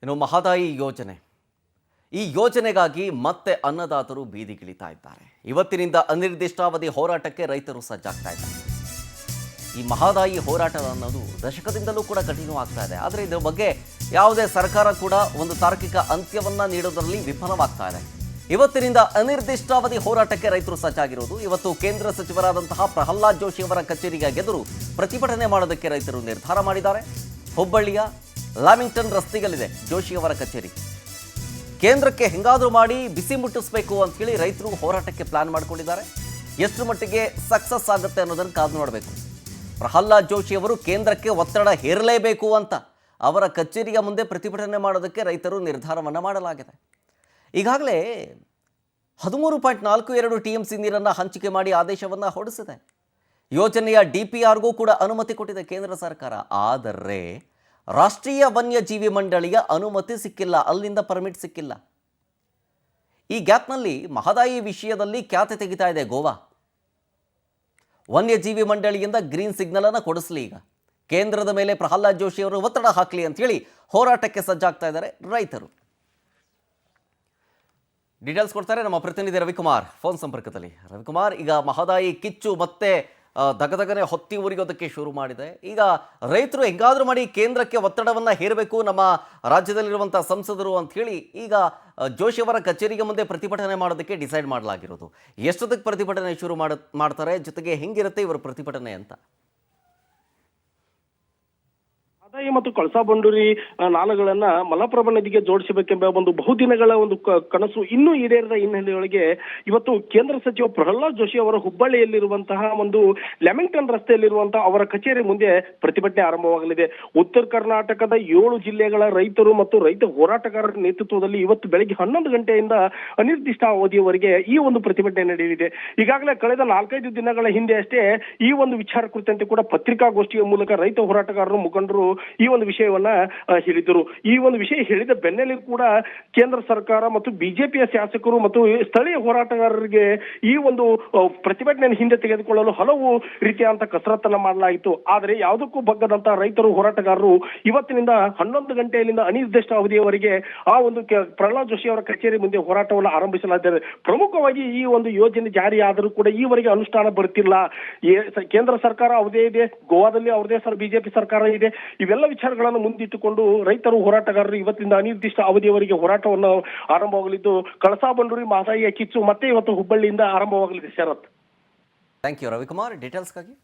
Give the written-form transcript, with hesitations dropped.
ಇನ್ನು ಮಹದಾಯಿ ಯೋಜನೆ ಈ ಯೋಜನೆಗಾಗಿ ಮತ್ತೆ ಅನ್ನದಾತರು ಬೀದಿಗಿಳಿತಾ ಇದ್ದಾರೆ. ಇವತ್ತಿನಿಂದ ಅನಿರ್ದಿಷ್ಟಾವಧಿ ಹೋರಾಟಕ್ಕೆ ರೈತರು ಸಜ್ಜಾಗ್ತಾ ಇದ್ದಾರೆ. ಈ ಮಹದಾಯಿ ಹೋರಾಟ ಅನ್ನೋದು ದಶಕದಿಂದಲೂ ಕೂಡ ಕಠಿಣವಾಗ್ತಾ ಇದೆ. ಆದರೆ ಇದರ ಬಗ್ಗೆ ಯಾವುದೇ ಸರ್ಕಾರ ಕೂಡ ಒಂದು ತಾರ್ಕಿಕ ಅಂತ್ಯವನ್ನ ನೀಡೋದರಲ್ಲಿ ವಿಫಲವಾಗ್ತಾ ಇದೆ. ಇವತ್ತಿನಿಂದ ಅನಿರ್ದಿಷ್ಟಾವಧಿ ಹೋರಾಟಕ್ಕೆ ರೈತರು ಸಜ್ಜಾಗಿರೋದು. ಇವತ್ತು ಕೇಂದ್ರ ಸಚಿವರಾದಂತಹ ಪ್ರಹ್ಲಾದ್ ಜೋಶಿ ಅವರ ಕಚೇರಿಗೆ ಎದುರು ಪ್ರತಿಭಟನೆ ಮಾಡೋದಕ್ಕೆ ರೈತರು ನಿರ್ಧಾರ ಮಾಡಿದ್ದಾರೆ. ಹುಬ್ಬಳ್ಳಿಯ ಲ್ಯಾಮಿಂಗ್ಟನ್ ರಸ್ತೆಯಲ್ಲಿದೆ ಜೋಶಿ ಅವರ ಕಚೇರಿ. ಕೇಂದ್ರಕ್ಕೆ ಹೆಂಗಾದರೂ ಮಾಡಿ ಬಿಸಿ ಮುಟ್ಟಿಸಬೇಕು ಅಂತ ಹೇಳಿ ರೈತರು ಹೋರಾಟಕ್ಕೆ ಪ್ಲಾನ್ ಮಾಡಿಕೊಂಡಿದ್ದಾರೆ. ಎಷ್ಟು ಮಟ್ಟಿಗೆ ಸಕ್ಸಸ್ ಆಗುತ್ತೆ ಅನ್ನೋದನ್ನು ಕಾದು ನೋಡಬೇಕು. ಪ್ರಹ್ಲಾದ್ ಜೋಶಿ ಅವರು ಕೇಂದ್ರಕ್ಕೆ ಒತ್ತಡ ಹೇರಲೇಬೇಕು ಅಂತ ಅವರ ಕಚೇರಿಯ ಮುಂದೆ ಪ್ರತಿಭಟನೆ ಮಾಡೋದಕ್ಕೆ ರೈತರು ನಿರ್ಧಾರವನ್ನು ಮಾಡಲಾಗಿದೆ. ಈಗಾಗಲೇ 13.42 TMC ನೀರನ್ನು ಹಂಚಿಕೆ ಮಾಡಿ ಆದೇಶವನ್ನು ಹೊರಡಿಸಿದೆ. ಯೋಜನೆಯ DPRಗೂ ಕೂಡ ಅನುಮತಿ ಕೊಟ್ಟಿದೆ ಕೇಂದ್ರ ಸರ್ಕಾರ. ಆದರೆ ರಾಷ್ಟ್ರೀಯ ವನ್ಯಜೀವಿ ಮಂಡಳಿಯ ಅನುಮತಿ ಸಿಕ್ಕಿಲ್ಲ, ಅಲ್ಲಿಂದ ಪರ್ಮಿಟ್ ಸಿಕ್ಕಿಲ್ಲ. ಈ ಗ್ಯಾಪ್ನಲ್ಲಿ ಮಹದಾಯಿ ವಿಷಯದಲ್ಲಿ ಖ್ಯಾತೆ ತೆಗಿತಾ ಇದೆ ಗೋವಾ. ವನ್ಯಜೀವಿ ಮಂಡಳಿಯಿಂದ ಗ್ರೀನ್ ಸಿಗ್ನಲ್ ಅನ್ನು ಕೊಡಿಸಲಿ, ಈಗ ಕೇಂದ್ರದ ಮೇಲೆ ಪ್ರಹ್ಲಾದ್ ಜೋಶಿ ಅವರು ಒತ್ತಡ ಹಾಕಲಿ ಅಂತ ಹೇಳಿ ಹೋರಾಟಕ್ಕೆ ಸಜ್ಜಾಗ್ತಾ ಇದ್ದಾರೆ ರೈತರು. ಡೀಟೇಲ್ಸ್ ಕೊಡ್ತಾರೆ ನಮ್ಮ ಪ್ರತಿನಿಧಿ ರವಿಕುಮಾರ್ ಫೋನ್ ಸಂಪರ್ಕದಲ್ಲಿ. ರವಿಕುಮಾರ್, ಈಗ ಮಹದಾಯಿ ಕಿಚ್ಚು ಮತ್ತೆ ದಗದಗನೆ ಹೊತ್ತಿ ಉರಿಯೋದಕ್ಕೆ ಶುರು ಮಾಡಿದೆ. ಈಗ ರೈತರು ಹೆಂಗಾದ್ರೂ ಮಾಡಿ ಕೇಂದ್ರಕ್ಕೆ ಒತ್ತಡವನ್ನು ಹೇರಬೇಕು ನಮ್ಮ ರಾಜ್ಯದಲ್ಲಿರುವಂಥ ಸಂಸದರು ಅಂತ ಹೇಳಿ ಈಗ ಜೋಶಿ ಅವರ ಕಚೇರಿಗೆ ಮುಂದೆ ಪ್ರತಿಭಟನೆ ಮಾಡೋದಕ್ಕೆ ಡಿಸೈಡ್ ಮಾಡಲಾಗಿರೋದು. ಎಷ್ಟೊತ್ತಿಗೆ ಪ್ರತಿಭಟನೆ ಶುರು ಮಾಡ್ತಾರೆ, ಜೊತೆಗೆ ಹೆಂಗಿರುತ್ತೆ ಇವರ ಪ್ರತಿಭಟನೆ ಅಂತ? ಮಹದಾಯಿ ಮತ್ತು ಕಳಸಾ ಬಂಡೂರಿ ನಾಲೆಗಳನ್ನ ಮಲಪ್ರಭಾ ನದಿಗೆ ಜೋಡಿಸಬೇಕೆಂಬ ಒಂದು ಬಹುದಿನಗಳ ಒಂದು ಕನಸು ಇನ್ನೂ ಈಡೇರದ ಹಿನ್ನೆಲೆಯೊಳಗೆ ಇವತ್ತು ಕೇಂದ್ರ ಸಚಿವ ಪ್ರಹ್ಲಾದ್ ಜೋಶಿ ಅವರ ಹುಬ್ಬಳ್ಳಿಯಲ್ಲಿರುವಂತಹ ಒಂದು ಲ್ಯಾಮಿಂಗ್ಟನ್ ರಸ್ತೆಯಲ್ಲಿರುವಂತಹ ಅವರ ಕಚೇರಿ ಮುಂದೆ ಪ್ರತಿಭಟನೆ ಆರಂಭವಾಗಲಿದೆ. ಉತ್ತರ ಕರ್ನಾಟಕದ 7 ಜಿಲ್ಲೆಗಳ ರೈತರು ಮತ್ತು ರೈತ ಹೋರಾಟಗಾರರ ನೇತೃತ್ವದಲ್ಲಿ ಇವತ್ತು ಬೆಳಗ್ಗೆ 11 ಗಂಟೆಯಿಂದ ಅನಿರ್ದಿಷ್ಟ ಅವಧಿಯವರೆಗೆ ಈ ಒಂದು ಪ್ರತಿಭಟನೆ ನಡೆಯಲಿದೆ. ಈಗಾಗಲೇ ಕಳೆದ 4-5 ದಿನಗಳ ಹಿಂದೆ ಅಷ್ಟೇ ಈ ಒಂದು ವಿಚಾರ ಕುರಿತಂತೆ ಕೂಡ ಪತ್ರಿಕಾಗೋಷ್ಠಿಯ ಮೂಲಕ ರೈತ ಹೋರಾಟಗಾರರು ಮುಖಂಡರು ಈ ಒಂದು ವಿಷಯವನ್ನ ಹೇಳಿದರು. ಈ ಒಂದು ವಿಷಯ ಹೇಳಿದ ಬೆನ್ನಲ್ಲೇ ಕೂಡ ಕೇಂದ್ರ ಸರ್ಕಾರ ಮತ್ತು ಬಿಜೆಪಿಯ ಶಾಸಕರು ಮತ್ತು ಸ್ಥಳೀಯ ಹೋರಾಟಗಾರರಿಗೆ ಈ ಒಂದು ಪ್ರತಿಭಟನೆಯನ್ನು ಹಿಂದೆ ತೆಗೆದುಕೊಳ್ಳಲು ಹಲವು ರೀತಿಯಾದಂತಹ ಕಸರತ್ತನ್ನ ಮಾಡಲಾಯಿತು. ಆದರೆ ಯಾವುದಕ್ಕೂ ಬಗ್ಗದಂತಹ ರೈತರು ಹೋರಾಟಗಾರರು ಇವತ್ತಿನಿಂದ 11 ಗಂಟೆಯಿಂದ ಅನಿರ್ದಿಷ್ಟ ಅವಧಿಯವರೆಗೆ ಆ ಒಂದು ಪ್ರಹ್ಲಾದ್ ಜೋಶಿ ಅವರ ಕಚೇರಿ ಮುಂದೆ ಹೋರಾಟವನ್ನು ಆರಂಭಿಸಲಾಗಿದೆ. ಪ್ರಮುಖವಾಗಿ ಈ ಒಂದು ಯೋಜನೆ ಜಾರಿ ಆದರೂ ಕೂಡ ಈವರೆಗೆ ಅನುಷ್ಠಾನ ಬರುತ್ತಿಲ್ಲ. ಕೇಂದ್ರ ಸರ್ಕಾರ ಅವರದೇ ಇದೆ, ಗೋವಾದಲ್ಲಿ ಅವರದೇ ಬಿಜೆಪಿ ಸರ್ಕಾರ ಇದೆ. ಇವೆಲ್ಲ ವಿಚಾರಗಳನ್ನು ಮುಂದಿಟ್ಟುಕೊಂಡು ರೈತರು ಹೋರಾಟಗಾರರು ಇವತ್ತಿಂದ ಅನಿರ್ದಿಷ್ಟ ಅವಧಿಯವರೆಗೆ ಹೋರಾಟವನ್ನು ಆರಂಭವಾಗಲಿದ್ದು, ಕಳಸಾ ಬಂಡೂರಿ ಮಹದಾಯಿಯ ಕಿಚ್ಚು ಮತ್ತೆ ಇವತ್ತು ಹುಬ್ಬಳ್ಳಿಯಿಂದ ಆರಂಭವಾಗಲಿದೆ. ಶರತ್, ಥ್ಯಾಂಕ್ ಯು ರವಿಕುಮಾರ್ ಡೀಟೇಲ್ಸ್ಗಾಗಿ.